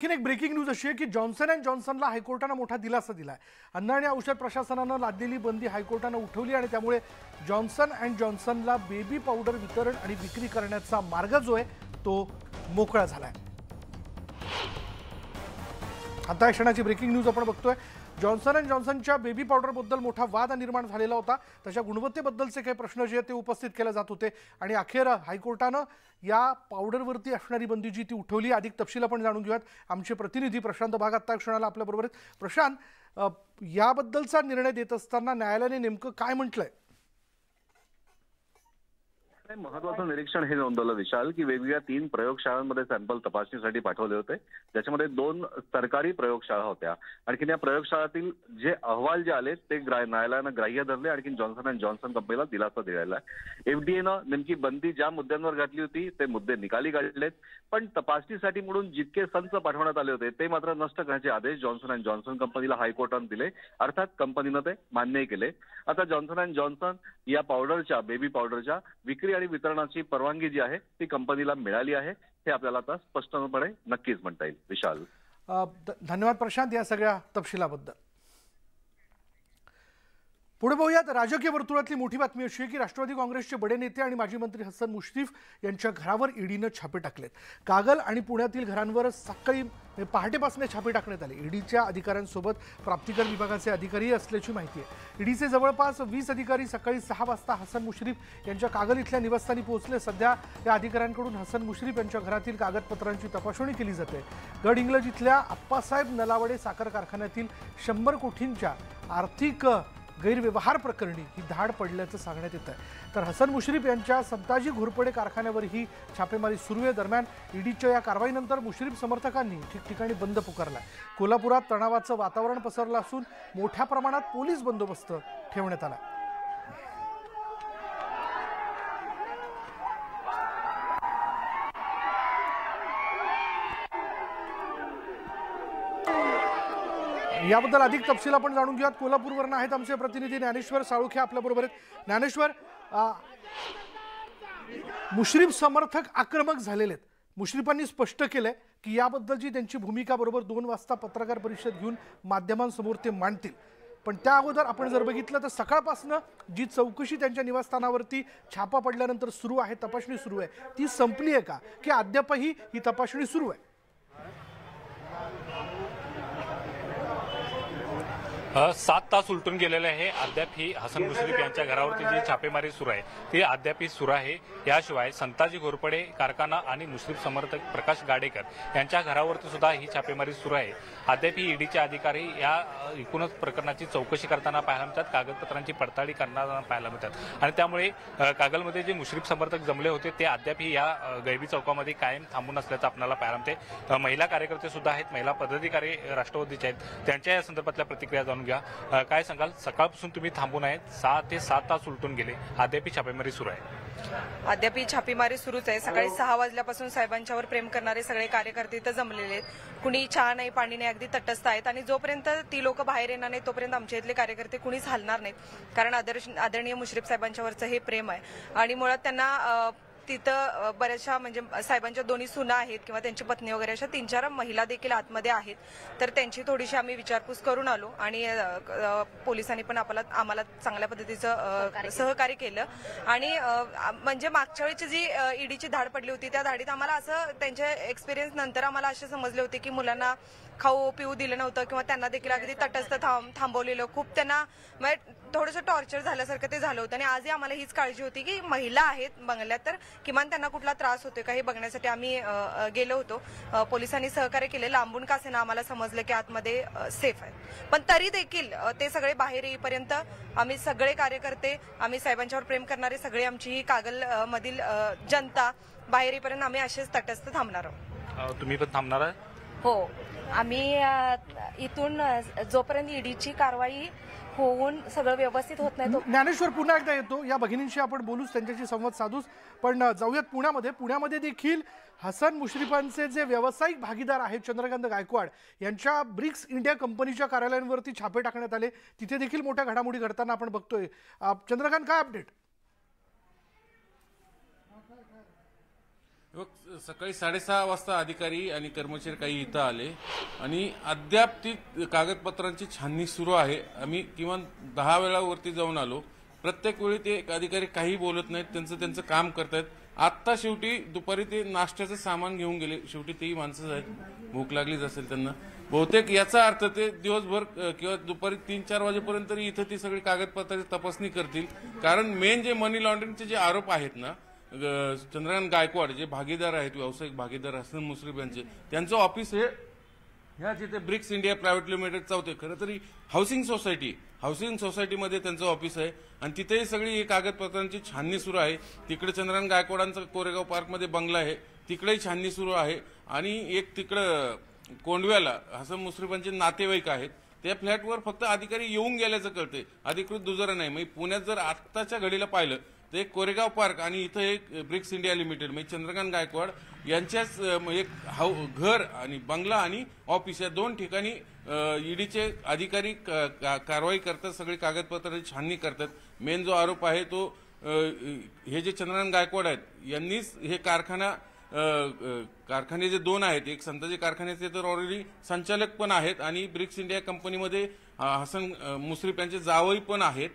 आणखीन एक breaking news अशी आहे की जॉन्सन अँड जॉन्सनला हायकोर्टानं मोठा दिलासा दिलाय। अन्न आणि औषध प्रशासनानं लादलेली बंदी हायकोर्टानं उठवली आणि त्यामुळे जॉन्सन अँड जॉन्सनला बेबी पावडर वितरण आणि विक्री करण्याचा मार्ग जो आहे तो मोकळा झालाय। आता या क्षणाची ब्रेकिंग न्यूज आपण बघतोय। जॉन्सन अँड जॉन्सनच्या बेबी पावडरबद्दल मोठा वाद निर्माण झालेला होता। त्याच्या गुणवत्तेबद्दलचे काही प्रश्न जे ते उपस्थित केले जात होते आणि अखेर हायकोर्टानं या पावडरवरती असणारी बंदी जी ती उठवली। अधिक तपशील आपण जाणून घेऊयात। आमचे प्रतिनिधी प्रशांत भाग आता क्षणाला आपल्या बरोबर आहेत। प्रशांत, याबद्दलचा निर्णय देत असताना न्यायालयाने नेमकं काय म्हटलंय? महत्वाचं निरीक्षण हे नोंदवलं विशाल की वेगवेगळ्या 3 प्रयोगशाळांमध्ये सॅम्पल तपासणीसाठी पाठवले होते, ज्याच्यामध्ये 2 सरकारी प्रयोगशाळा होत्या। आणखीन या प्रयोगशाळातील जे अहवाल जे आले ते न्यायालयानं ग्राह्य धरले। आणखी जॉन्सन अँड जॉन्सन कंपनीला दिलासा दिलेला आहे। एफडीएनं नेमकी बंदी ज्या मुद्द्यांवर घातली होती ते मुद्दे निकाली काढलेत, पण तपासणीसाठी म्हणून जितके संच पाठवण्यात आले होते ते मात्र नष्ट करण्याचे आदेश जॉन्सन अँड जॉन्सन कंपनीला हायकोर्टानं दिले। अर्थात कंपनीनं ते मान्यही केले। आता जॉन्सन अँड जॉन्सन या पावडरच्या बेबी पावडरच्या विक्री आणि वितरणाची परवानगी जी आहे ती कंपनीला मिळाली आहे, हे आपल्याला आता स्पष्टपणे नक्कीच म्हणता येईल। विशाल, धन्यवाद प्रशांत या सगळ्या तपशिलाबद्दल। पुढे बघूयात, राजकीय वर्तुळातली मोठी बातमी अशी आहे की राष्ट्रवादी काँग्रेसचे बडे नेते आणि माजी मंत्री हसन मुश्रीफ यांच्या घरावर ईडीनं छापे टाकलेत। कागल आणि पुण्यातील घरांवर सकाळी पहाटेपासून छापे टाकण्यात आले। ईडीच्या अधिकाऱ्यांसोबत प्राप्तिकर विभागाचे अधिकारी असल्याची माहिती आहे। ईडीचे जवळपास 20 अधिकारी सकाळी 6 वाजता हसन मुश्रीफ यांच्या कागल इथल्या निवासस्थानी पोहोचले। सध्या या अधिकाऱ्यांकडून हसन मुश्रीफ यांच्या घरातील कागदपत्रांची तपासणी केली जाते। गडहिंग्लज इथल्या आप्पासाहेब नलावडे साखर कारखान्यातील 100 कोटींच्या आर्थिक गैरव्यवहार प्रकरणी ही धाड पडल्याचं सांगण्यात येत आहे। तर हसन मुश्रीफ यांच्या संताजी घोरपडे कारखान्यावर ही छापेमारी सुरू आहे। दरम्यान ईडीच्या या कारवाईनंतर मुश्रीफ समर्थकांनी ठिकठिकाणी बंद पुकारला। कोल्हापुरात तणावाचं वातावरण पसरलं असून मोठ्या प्रमाणात पोलीस बंदोबस्त ठेवण्यात आला। याबद्दल अधिक तपशील आपण जाणून घेऊयात। कोल्हापूरवरून आहेत आमचे प्रतिनिधी ज्ञानेश्वर साळुखे आपल्या बरोबर आहेत। ज्ञानेश्वर, मुश्रीफ समर्थक आक्रमक झालेले आहेत। मुश्रीफांनी स्पष्ट केलंय की याबद्दलची त्यांची भूमिका बरोबर 2 वाजता पत्रकार परिषद घेऊन माध्यमांसमोर ते मांडतील। पण त्या अगोदर आपण जर बघितलं तर सकाळपासून जी चौकशी त्यांच्या निवासस्थानावरती छापा पडल्यानंतर सुरू आहे, तपासणी सुरू आहे, ती संपली आहे का की अद्यापही ही तपासणी सुरू आहे? 7 तास उलटून गेलेले आहे। अद्याप ही हसन मुश्रीफ यांच्या घरावरती जी छापेमारी सुरू आहे ती अद्यापही सुरू आहे। याशिवाय संताजी घोरपडे कारखाना आणि मुश्रीफ समर्थक प्रकाश गाडेकर यांच्या घरावरती सुद्धा ही छापेमारी सुरू आहे। अद्यापही ईडीचे अधिकारी या एकूणच प्रकरणाची चौकशी करताना पाहायला मिळतात, कागदपत्रांची पडताळणी करताना पाहायला मिळतात आणि त्यामुळे कागलमध्ये जे मुश्रीफ समर्थक जमले होते ते अद्यापही या गैबी चौकामध्ये कायम थांबून असल्याचं आपल्याला पाहायला मिळते। महिला कार्यकर्ते सुद्धा आहेत, महिला पदाधिकारी राष्ट्रवादीचे आहेत, त्यांच्या या संदर्भातल्या प्रतिक्रिया जाणून घ्या। काय सांगाल? सकाळपासून तुम्ही थांबून आहेत, 6 ते 7 तास उलटून गेले, अद्यापही छापेमारी सुरू आहे? अद्यापही छापेमारी सुरूच आहे। सकाळी 6 वाजल्यापासून साहेबांच्यावर प्रेम करणारे सगळे कार्यकर्ते इथं जमलेले आहेत। कुणी चहा नाही पाणी नाही, अगदी तटस्थ आहेत आणि जोपर्यंत ती लोक बाहेर येणार नाही तोपर्यंत आमच्या इथले कार्यकर्ते कुणीच हलणार नाहीत। कारण आदरणीय मुश्रीफ साहेबांच्यावरचं हे प्रेम आहे आणि मुळात त्यांना तिथं बऱ्याचशा म्हणजे साहेबांच्या दोन्ही सुना आहेत किंवा त्यांची पत्नी वगैरे अशा 3-4 महिला देखील आतमध्ये आहेत। तर त्यांची थोडीशी आम्ही विचारपूस करून आलो आणि पोलिसांनी पण आम्हाला चांगल्या पद्धतीचं सहकार्य केलं आणि म्हणजे मागच्या वेळची जी ईडीची धाड पडली होती त्या धाडीत आम्हाला असं त्यांच्या एक्सपिरियन्स नंतर आम्हाला असे समजले होते की मुलांना खाऊ पिऊ दिलं नव्हतं किंवा त्यांना देखील अगदी तटस्थ थांबवलेलं, खूप त्यांना म्हणजे थोडंसं टॉर्चर झाल्यासारखं ते झालं होतं आणि आजही आम्हाला हीच काळजी होती की महिला आहेत बंगल्यात तर किमान त्यांना कुठला त्रास होतोय का हे बघण्यासाठी आम्ही गेलो होतो। पोलिसांनी सहकार्य केले, लांबून का असेना आम्हाला समजलं की आतमध्ये सेफ आहे। पण तरी देखील ते सगळे बाहेर येईपर्यंत आम्ही सगळे कार्यकर्ते, आम्ही साहेबांच्यावर प्रेम करणारे सगळे, आमची ही कागल मधील जनता बाहेर येईपर्यंत आम्ही असेच तटस्थ थांबणार आहोत। तुम्ही पण थांबणार आहे? हो, आम्ही इथून जोपर्यंत ईडीची कारवाई होऊन सगळं व्यवस्थित होत नाही तो। ज्ञानेश्वर, पुन्हा एकदा येतो, या भगिनींशी आपण बोलूच, त्यांच्याशी संवाद साधूच, पण जाऊयात पुण्यामध्ये देखील हसन मुश्रीफांचे जे व्यावसायिक भागीदार आहेत चंद्रकांत गायकवाड यांच्या ब्रिक्स इंडिया कंपनीच्या कार्यालयांवरती छापे टाकण्यात आले। तिथे देखील मोठ्या घडामोडी घडताना आपण बघतोय। चंद्रकांत, काय अपडेट? सकाळी 6:30 वाजता अधिकारी आणि कर्मचारी काही इथं आले आणि अद्याप ती कागदपत्रांची छाननी सुरू आहे. आम्ही किमान 10 वेळावरती जाऊन आलो. प्रत्येक वेळी ते अधिकारी काही बोलत नाहीत, त्यांचं काम करतायत. आत्ता शेवटी दुपारी ते नाश्त्याचं सामान घेऊन गेले. शेवटी तेही माणसंच आहेत, भूक लागलीच असेल त्यांना. बहुतेक याचा अर्थ ते दिवसभर किंवा दुपारी 3-4 वाजेपर्यंत इथं ती सगळी कागदपत्राची तपासणी करतील. कारण मेन जे मनी लॉन्ड्रिंगचे जे आरोप आहेत ना, चंद्रकांत गायकवाड जे भागीदार आहेत, व्यावसायिक भागीदार हसन मुश्रीफ यांचे, त्यांचं ऑफिस हे ह्या जिथे ब्रिक्स इंडिया प्रायव्हेट लिमिटेडचं होते. खरं तरी हाऊसिंग सोसायटीमध्ये त्यांचं ऑफिस आहे आणि तिथेही सगळी कागदपत्रांची छाननी सुरू आहे. तिकडे चंद्रकांत गायकवाडांचा कोरेगाव पार्कमध्ये बंगला आहे, तिकडेही छाननी सुरू आहे. आणि एक तिकडं कोंडव्याला हसन मुश्रीफांचे नातेवाईक आहेत, त्या फ्लॅटवर फक्त अधिकारी येऊन गेल्याचं कळते, अधिकृत दुजोरा नाही. म्हणजे पुण्यात जर आत्ताच्या घडीला पाहिलं तर एक कोरेगाव पार्क आणि इथं एक ब्रिक्स इंडिया लिमिटेड म्हणजे चंद्रकांत गायकवाड यांच्याच एक घर आणि बंगला आणि ऑफिस या 2 ठिकाणी ईडीचे अधिकारी कारवाई करतात, सगळी कागदपत्राची छाननी करतात. मेन जो आरोप आहे तो हे जे चंद्रकांत गायकवाड आहेत यांनीच हे कारखाने जे 2 आहेत, एक संताजी कारखान्याचे तर ऑलरेडी संचालक पण आहेत आणि ब्रिक्स इंडिया कंपनीमध्ये हसन मुश्रीफ यांचे जावई पण आहेत.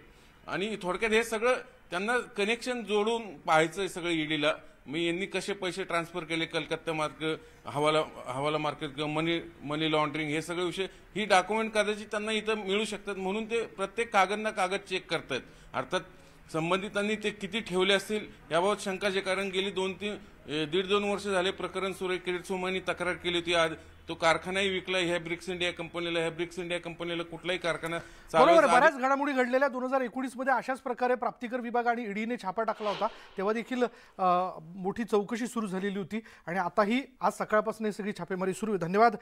आणि थोडक्यात हे सगळं त्यांना कनेक्शन जोडून पाहायचंय सगळं ईडीला. मी यांनी कसे पैसे ट्रान्सफर केले, कलकत्ता मार्केट, हवाला मार्केट किंवा मनी लॉन्ड्रिंग, हे सगळे विषय ही डॉक्युमेंट कदाचित त्यांना इथं मिळू शकतात. म्हणून ते प्रत्येक कागद ना कागद चेक करतायत. अर्थात संबंधितांनी ते किती ठेवले असतील याबाबत शंकाचे, कारण गेली 1.5-2 वर्ष झाले प्रकरण सुरू आहे. क्रेडिट सोमानी तक्रार केली होती, आज तो कारखानाही विकला ह्या ब्रिक्स इंडिया कंपनीला. ह्या ब्रिक्स इंडिया कंपनीला कुठलाही कारखाना बरोबर. बऱ्याच घडामोडी घडलेल्या 2019 मध्ये अशाच प्रकारे प्राप्तिकर विभाग आणि ईडीने छापा टाकला होता, तेव्हा देखील मोठी चौकशी सुरू झालेली होती आणि आताही आज सकाळपासून ही सगळी छापेमारी सुरू आहे. धन्यवाद.